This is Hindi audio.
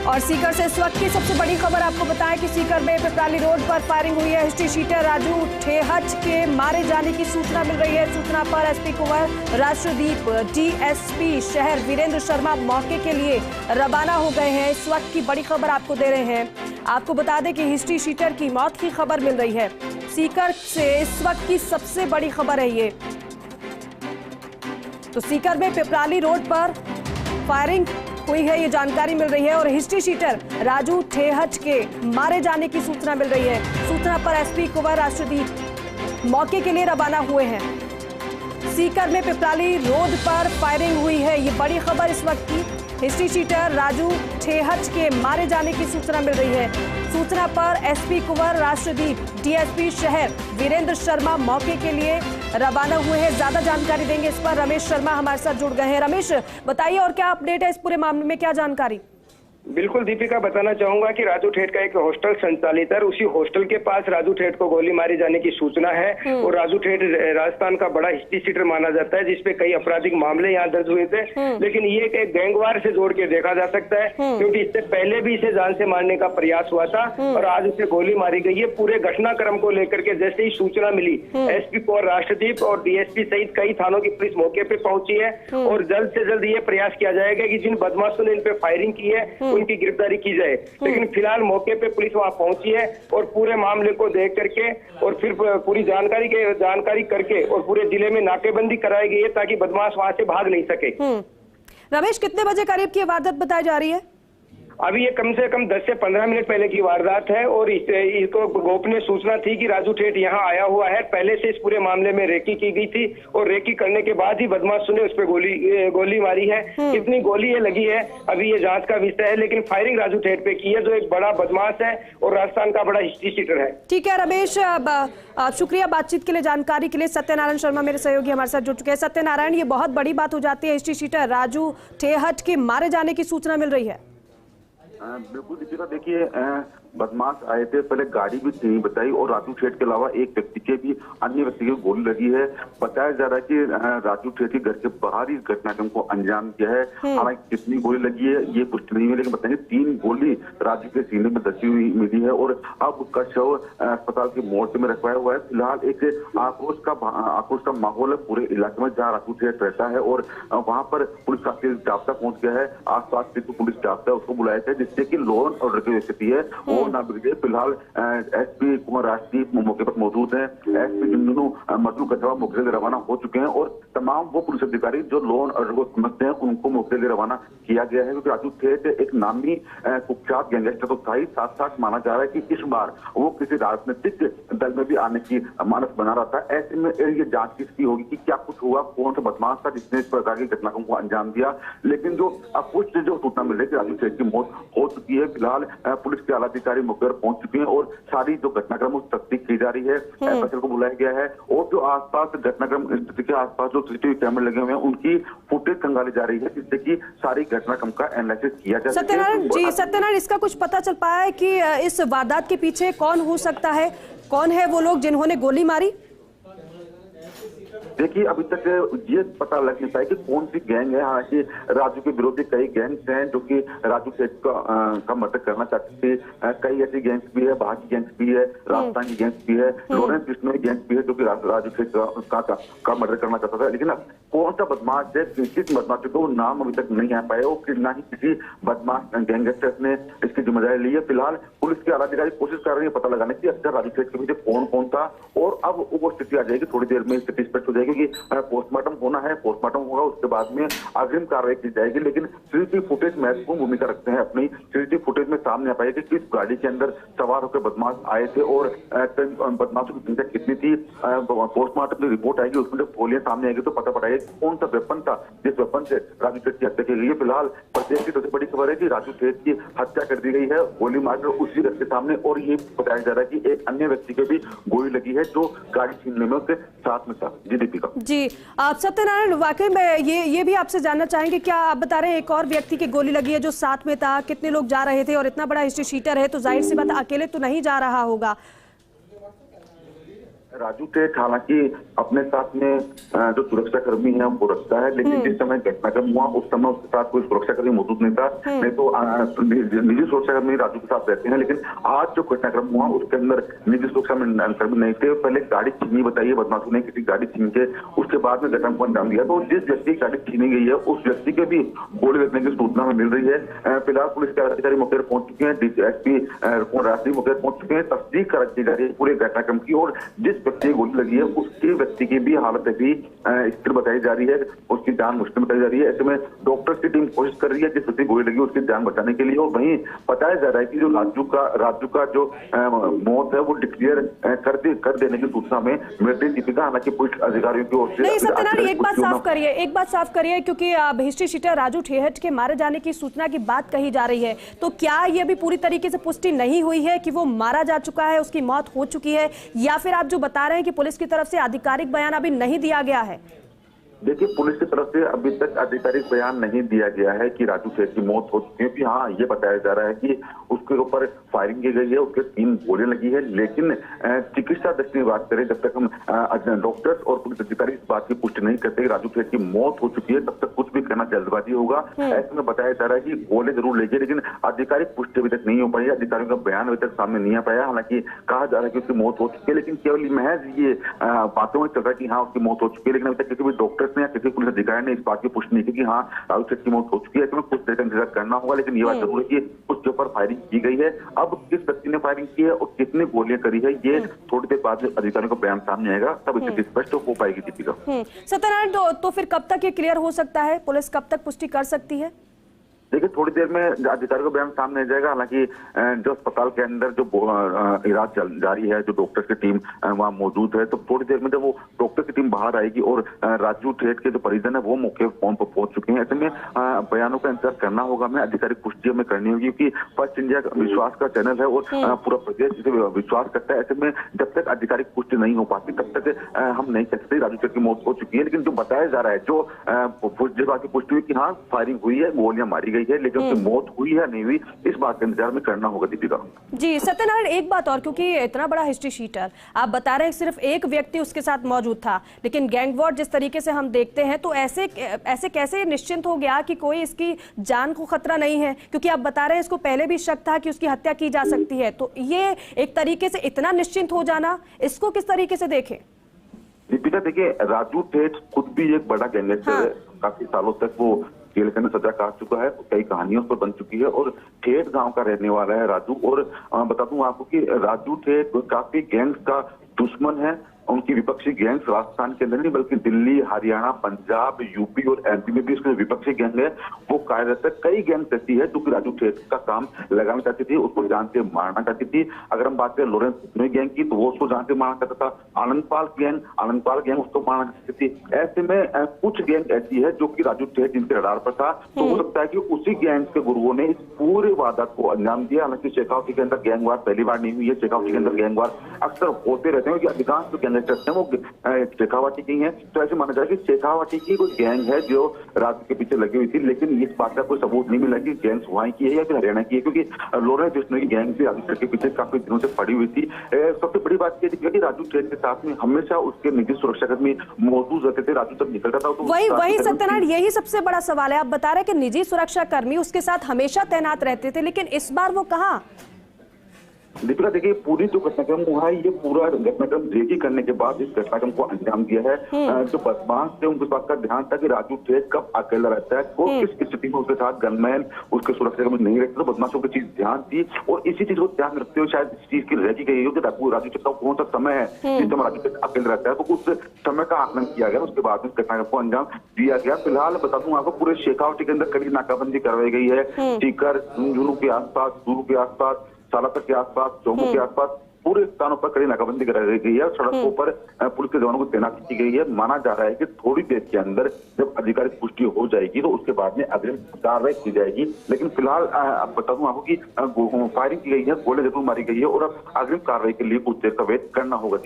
और सीकर से इस वक्त की सबसे बड़ी खबर आपको बताएं कि सीकर में पिपराली रोड पर फायरिंग हुई है। हिस्ट्री शीटर राजू ठेहच के मारे जाने की सूचना मिल रही है। सूचना पर एसपी कुंवर राष्ट्रदीप, डीएसपी शहर वीरेंद्र शर्मा मौके के लिए रवाना हो गए हैं। इस वक्त की बड़ी खबर आपको दे रहे हैं। आपको बता दें कि हिस्ट्री शीटर की मौत की खबर मिल रही है। सीकर से इस वक्त की सबसे बड़ी खबर है ये। तो सीकर में पिपराली रोड पर फायरिंग हुई है, ये जानकारी मिल रही है। और हिस्ट्री शीटर राजू ठेहच के मारे जाने की सूचना मिल रही है। सूचना पर एसपी कुंवर राष्ट्रदीप मौके के लिए रवाना हुए हैं। सीकर में पिपराली रोड पर फायरिंग हुई है, ये बड़ी खबर इस वक्त की। हिस्ट्री शीटर राजू ठेहच के मारे जाने की सूचना मिल रही है। सूचना पर एसपी कुंवर राष्ट्रदीप, डीएसपी शहर वीरेंद्र शर्मा मौके के लिए रवाना हुए हैं। ज्यादा जानकारी देंगे इस पर रमेश शर्मा हमारे साथ जुड़ गए हैं। रमेश, बताइए और क्या अपडेट है इस पूरे मामले में, क्या जानकारी? बिल्कुल दीपिका, बताना चाहूंगा कि राजू ठेठ का एक हॉस्टल संचालित है। उसी हॉस्टल के पास राजू ठेठ को गोली मारी जाने की सूचना है। और राजू ठेठ राजस्थान का बड़ा हिस्ट्री शीटर माना जाता है, जिसपे कई आपराधिक मामले यहाँ दर्ज हुए थे। लेकिन ये एक गैंगवार से जोड़ के देखा जा सकता है, क्योंकि इससे पहले भी इसे जान से मारने का प्रयास हुआ था और आज उसे गोली मारी गई है। पूरे घटनाक्रम को लेकर के जैसे ही सूचना मिली, एसपी कुंवर राष्ट्रदीप और डीएसपी सहित कई थानों की पुलिस मौके पे पहुंची है। और जल्द से जल्द ये प्रयास किया जाएगा कि जिन बदमाशों ने इन पे फायरिंग की है उनकी गिरफ्तारी की जाए। लेकिन फिलहाल मौके पे पुलिस वहां पहुंची है और पूरे मामले को देख करके और फिर पूरी जानकारी करके और पूरे जिले में नाकेबंदी कराई गई है, ताकि बदमाश वहां से भाग नहीं सके। रमेश, कितने बजे करीब की वारदात बताई जा रही है? अभी ये कम से कम 10 से 15 मिनट पहले की वारदात है। और इसको गोपनीय सूचना थी कि राजू ठेठ यहाँ आया हुआ है। पहले से इस पूरे मामले में रेकी की गई थी और रेकी करने के बाद ही बदमाशों ने उस पर गोली मारी है। कितनी गोली ये लगी है अभी ये जांच का विषय है, लेकिन फायरिंग राजू ठेठ पे की है, जो एक बड़ा बदमाश है और राजस्थान का बड़ा हिस्ट्री शीटर है। ठीक है रमेश, शुक्रिया बातचीत के लिए, जानकारी के लिए। सत्यनारायण शर्मा मेरे सहयोगी हमारे साथ जुड़ चुके हैं। सत्यनारायण, ये बहुत बड़ी बात हो जाती है, हिस्ट्री शीटर राजू ठेहच के मारे जाने की सूचना मिल रही है। बिल्कुल दीपिका, देखिए बदमाश आए थे, पहले गाड़ी भी नहीं बताई और राजू ठेठ के अलावा एक व्यक्ति के भी अन्य व्यक्ति को गोली लगी है। बताया जा रहा है कि राजू ठेठ के घर के बाहर ही घटनाक्रम को अंजाम दिया है। हालांकि कितनी गोली लगी है ये पुष्टि नहीं है, लेकिन बताएंगे 3 गोली राजू के सीने में दसी हुई मिली है और अब उसका शव अस्पताल की मोर्चे में रखवाया हुआ है। फिलहाल एक आक्रोश का माहौल है पूरे इलाके में जहाँ राजू ठेठ रहता है और वहां पर पुलिस का जाब्ता पहुंच गया है। आसपास जो पुलिस जाब्ता है उसको बुलाया गया, जिससे कि लॉ एंड ऑर्डर की स्थिति है वो ना बिगड़े। फिलहाल एसपी कुंवर राष्ट्रदीप मौके पर मौजूद है। एसपी झुंझुनू मधु कछवा मौके से रवाना हो चुके हैं और तमाम वो पुलिस अधिकारी जो लॉ एंड ऑर्डर को समझते हैं उनको मौके से रवाना किया गया है, क्योंकि राजू ठेठ एक नामी कुख्यात गैंगस्टर तो था ही, साथ साथ माना जा रहा है कि इस बार वो किसी राजनीतिक दल में भी आने की मानस बना रहा था। ऐसे में ये जांच किसकी होगी कि क्या कुछ हुआ, कौन सा बदमाश था जिसने इस प्रकार की घटनाओं को अंजाम दिया। लेकिन जो अपुष्ट जो सूचना मिल रही है राजू ठेठ की मौत हो चुकी है। फिलहाल पुलिस के आला अधिकारी मौके पर पहुंच चुके हैं और सारी जो घटनाक्रम तस्दीक की जा रही है। एफएसएल को बुलाया गया है और जो आसपास घटनाक्रम स्थिति के आसपास जो सीसीटीवी कैमरे लगे हुए हैं उनकी फुटेज खंगाली जा रही है, जिससे कि सारी घटनाक्रम का एनालिसिस किया जा सके। सत्यनारायण, इसका कुछ पता चल पाया है कि इस वारदात के पीछे कौन हो सकता है? कौन है वो लोग जिन्होंने गोली मारी? देखिए अभी तक ये पता लग नहीं पाया कि कौन सी गैंग है। हालांकि राजू के विरोधी कई गैंग्स हैं जो कि राजू ठेठ का मर्डर करना चाहती थी। कई ऐसी गैंग्स भी है, बाहर की गैंग्स भी है, राजस्थान की गैंग्स भी है, लॉरेंस बिश्नोई गैंग्स भी है जो कि राजू ठेठ का मर्डर करना चाहता था। लेकिन कौन सा बदमाश है, किस बदमाश का वो नाम अभी तक नहीं आ पाया और ना ही किसी बदमाश गैंगस्टर ने इसकी जिम्मेदारी ली है। फिलहाल पुलिस के आला अधिकारी कोशिश कर रहे हैं पता लगाने की अक्सर राजू ठेठ के पीछे कौन कौन था और अब वो स्थिति आ जाएगी, थोड़ी देर में स्थिति स्पष्ट हो जाएगी, क्योंकि पोस्टमार्टम होना है, पोस्टमार्टम होगा उसके बाद में अग्रिम कार्रवाई की जाएगी। लेकिन सीसीटीवी फुटेज महत्वपूर्ण भूमिका रखते हैं। अपनी सीसीटीवी फुटेज में सामने आ पाया कि किस गाड़ी के अंदर सवार होकर बदमाश आए थे और बदमाशों की संख्या कितनी थी। पोस्टमार्टम की रिपोर्ट आएगी, उसमें जब गोलियां सामने आएगी तो पता पड़ेगा कौन सा वेपन था जिस वेपन से राजू ठेठ की हत्या की गई है। फिलहाल प्रदेश की सबसे बड़ी खबर है कि राजू ठेठ की हत्या कर दी गई है गोली मारकर उसी व्यक्ति के सामने, और ये बताया जा रहा है कि एक अन्य व्यक्ति के भी गोली लगी है जो गाड़ी छीनने में उसके साथ में था। जी दीपिका। जी आप सत्यनारायण, वाकई में ये भी आपसे जानना चाहेंगे, क्या आप बता रहे हैं एक और व्यक्ति की गोली लगी है जो साथ में था? कितने लोग जा रहे थे? और इतना बड़ा हिस्ट्री शीटर है तो जाहिर सी बात अकेले तो नहीं जा रहा होगा। राजू ठेठ हालांकि अपने साथ में जो सुरक्षा कर्मी है वो रखता है, लेकिन जिस समय घटनाक्रम हुआ उस समय उसके साथ कोई सुरक्षा कर्मी मौजूद नहीं था। नहीं तो निजी सुरक्षा कर्मी राजू के साथ रहते हैं, लेकिन आज जो घटनाक्रम हुआ उसके अंदर निजी सुरक्षा कर्मी नहीं थे। पहले गाड़ी छीनी बताइए, बदमाशों ने किसी गाड़ी छीन के उसके बाद में घटना को अंजाम दिया। तो जिस व्यक्ति की गाड़ी छीनी गई है उस व्यक्ति के भी गोली लगने की सूचना में मिल रही है। फिलहाल पुलिस के अधिकारी मौके पर पहुंच चुके हैं, डीएसपी राष्ट्रीय मौके पर पहुंच चुके हैं, तस्दीक की जा रही है पूरे घटनाक्रम की। और जिस व्यक्ति को गोली लगी है उसके व्यक्ति की भी हालत अभी स्थिर बताई जा रही है, उसकी जान मुश्किल बताई जा रही है। ऐसे में डॉक्टर्स की टीम कोशिश कर रही है जिस व्यक्ति गोली लगी उसकी जान बचाने के लिए। और वहीं बताया जा रहा है कि जो राजू का जो मौत है वो डिक्लेयर कर देने की सूचना में मिल रही। दीपिका, हालांकि पुलिस अधिकारियों की ओर से नहीं सत्यनारायण, एक बात साफ करिए क्योंकि हिस्ट्री शीटर राजू ठेहट के मारे जाने की सूचना की बात कही जा रही है, तो क्या ये भी पूरी तरीके से पुष्टि नहीं हुई है कि वो मारा जा चुका है, उसकी मौत हो चुकी है, या फिर आप जो बता रहे हैं कि पुलिस की तरफ से आधिकारिक बयान अभी नहीं दिया गया है? देखिए, पुलिस की तरफ से अभी तक आधिकारिक बयान नहीं दिया गया है कि राजू ठेठ की मौत हो चुकी है। कि हाँ, ये बताया जा रहा है कि उसके ऊपर फायरिंग की गई है, उसके 3 गोलियां लगी है। लेकिन चिकित्सा दृष्टि में बात करें, जब तक हम डॉक्टर्स और पुलिस अधिकारी इस बात की पुष्टि नहीं करते कि राजू ठेठ की मौत हो चुकी है, तब तक कुछ भी कहना जल्दबाजी होगा। ऐसे में बताया जा रहा है कि गोले जरूर लगी, लेकिन आधिकारिक पुष्टि अभी तक नहीं हो पाई। अधिकारियों का बयान अभी तक सामने नहीं आ पाया। हालांकि कहा जा रहा है कि उसकी मौत हो चुकी है, लेकिन केवल महज ये बातों में चल रहा है कि हाँ उसकी मौत हो चुकी है, लेकिन अभी तक किसी भी डॉक्टर्स ने या किसी पुलिस अधिकारी ने इस बात की पुष्टि नहीं की कि हाँ राजू ठेठ की मौत हो चुकी है। इसमें कुछ देर का इंतजार करना होगा, लेकिन ये बात जरूर है कि उसके ऊपर फायरिंग की गई है। अब किस व्यक्ति ने फायरिंग की है और कितनी गोलियां करी है, ये थोड़ी देर बाद अधिकारियों का बयान सामने आएगा, तब स्थिति स्पष्ट हो पाएगी। दीपिका, सत्यनारायण, तो फिर कब तक ये क्लियर हो सकता है? पुलिस कब तक पुष्टि कर सकती है? देखिए, थोड़ी देर में अधिकारियों का बयान सामने आ जाएगा। हालांकि जो अस्पताल के अंदर जो इलाज जारी है, जो डॉक्टर्स की टीम वहां मौजूद है, तो थोड़ी देर में जब वो डॉक्टर की टीम बाहर आएगी और राजू ठेठ के जो परिजन है वो मौके फोन पर पहुंच चुके हैं। ऐसे में बयानों का इंतजार करना होगा, हमें आधिकारिक पुष्टि हमें करनी होगी, क्योंकि फर्स्ट इंडिया विश्वास का चैनल है और पूरा प्रदेश जिसे विश्वास करता है। ऐसे में जब तक आधिकारिक पुष्टि नहीं हो पाती तब तक हम नहीं कह सकते राजू ठेठ की मौत हो चुकी है। लेकिन जो बताया जा रहा है, जो बात की पुष्टि हुई कि हाँ फायरिंग हुई है, गोलियां मारी गई है, लेकिन उसकी मौत हुई है नहीं हुई, इस बात का इंतजार में करना होगा। दीपिका जी, सत्यनारायण, एक बात और, क्योंकि इतना बड़ा हिस्ट्री शीटर आप बता रहे हैं सिर्फ एक व्यक्ति उसके साथ मौजूद था, लेकिन गैंग वॉर जिस तरीके से हम देखते हैं, तो ऐसे कैसे निश्चिंत हो गया कि कोई इसकी जान को खतरा नहीं है? क्योंकि आप बता रहे हैं इसको पहले भी शक था कि उसकी हत्या की जा सकती है, तो ये एक तरीके से इतना निश्चिंत हो जाना, इसको किस तरीके से देखें? दीपिका, देखिए, राजू ठेठ खुद भी एक बड़ा गैंगस्टर है। काफी सालों तक वो जेल के अंदर सजा काट चुका है, कई कहानियों पर बन चुकी है और ठेठ गांव का रहने वाला है राजू। और बता दूं आपको कि राजू ठेठ काफी गैंग्स का दुश्मन है। उनकी विपक्षी गैंग्स राजस्थान के अंदर नहीं बल्कि दिल्ली, हरियाणा, पंजाब, यूपी और एमपी में भी उसकी विपक्षी गैंग है वो कार्यरत है। कई गैंग ऐसी है जो कि राजू ठेठ का काम लगाना चाहती थी, उसको जान से मारना चाहती थी। अगर हम बात करें लॉरेंस बिश्नोई गैंग की, तो वो उसको जान से मारना चाहता था। आनंदपाल गैंग उसको मारना चाहती थी। ऐसे में कुछ गैंग ऐसी है जो कि राजू ठेठ जिनके रडार पर था, तो हो सकता है कि उसी गैंग के गुरुओं ने इस पूरे वारदात को अंजाम दिया। हालांकि शेखावटी के अंदर गैंग वार पहली बार नहीं हुई है। शेखावटी के अंदर गैंग वार अक्सर होते रहते हैं, क्योंकि अधिकांश जो वो शेखावाटी की है। तो ऐसे माना जाए कि शेखावाटी की कोई गैंग है जो राजू के पीछे लगी हुई थी, लेकिन इस बात का कोई सबूत नहीं मिला कि गैंग वहां की है या फिर हरियाणा की है, क्योंकि लॉरेंस बिश्नोई की गैंग भी राजू के पीछे काफी दिनों से पड़ी हुई थी। सबसे बड़ी बात यह थी कि राजू ठेठ के साथ में हमेशा उसके निजी सुरक्षाकर्मी मौजूद रहते थे। राजू जब निकलता था तो वही सत्यनारायण, यही सबसे बड़ा सवाल है। आप बता रहे हैं कि निजी सुरक्षाकर्मी उसके साथ हमेशा तैनात रहते थे, लेकिन इस बार वो कहाँ? दीपिका, देखिए, पूरी जो घटनाक्रम हुआ है, ये पूरा घटनाक्रम रेकी करने के बाद इस घटनाक्रम को अंजाम दिया है। जो बदमाश थे उनके पास का ध्यान था कि राजू ठेठ कब अकेला रहता है, को किस स्थिति में उसके साथ गनमैन उसके सुरक्षा में नहीं रहते, तो बदमाशों की चीज ध्यान थी। और इसी चीज को ध्यान रखते हुए शायद इस चीज की रेकी गई हो कि राजू ठेठ का कौन सा समय है जिस समय राजू ठेठ अकेला रहता है, तो उस समय का आकलन किया गया। उसके बाद में इस घटनाक्रम को अंजाम दिया गया। फिलहाल बता दूं आपको, पूरे शेखावटी के अंदर कड़ी नाकाबंदी करवाई गई है। सीकर, झुंझुनू के आसपास, चूरू के आसपास, सालासर के आसपास, चौमू के आसपास पूरे स्थानों पर कड़ी नाकाबंदी कराई गई है। सड़कों पर पुलिस के जवानों को तैनाती की गई है। माना जा रहा है कि थोड़ी देर के अंदर जब आधिकारिक पुष्टि हो जाएगी तो उसके बाद में अग्रिम कार्रवाई की जाएगी। लेकिन फिलहाल बता दूं आपको कि फायरिंग की गई है, गोली जरूर मारी गई है और अब अग्रिम कार्रवाई के लिए कुछ देर का वेट करना होगा।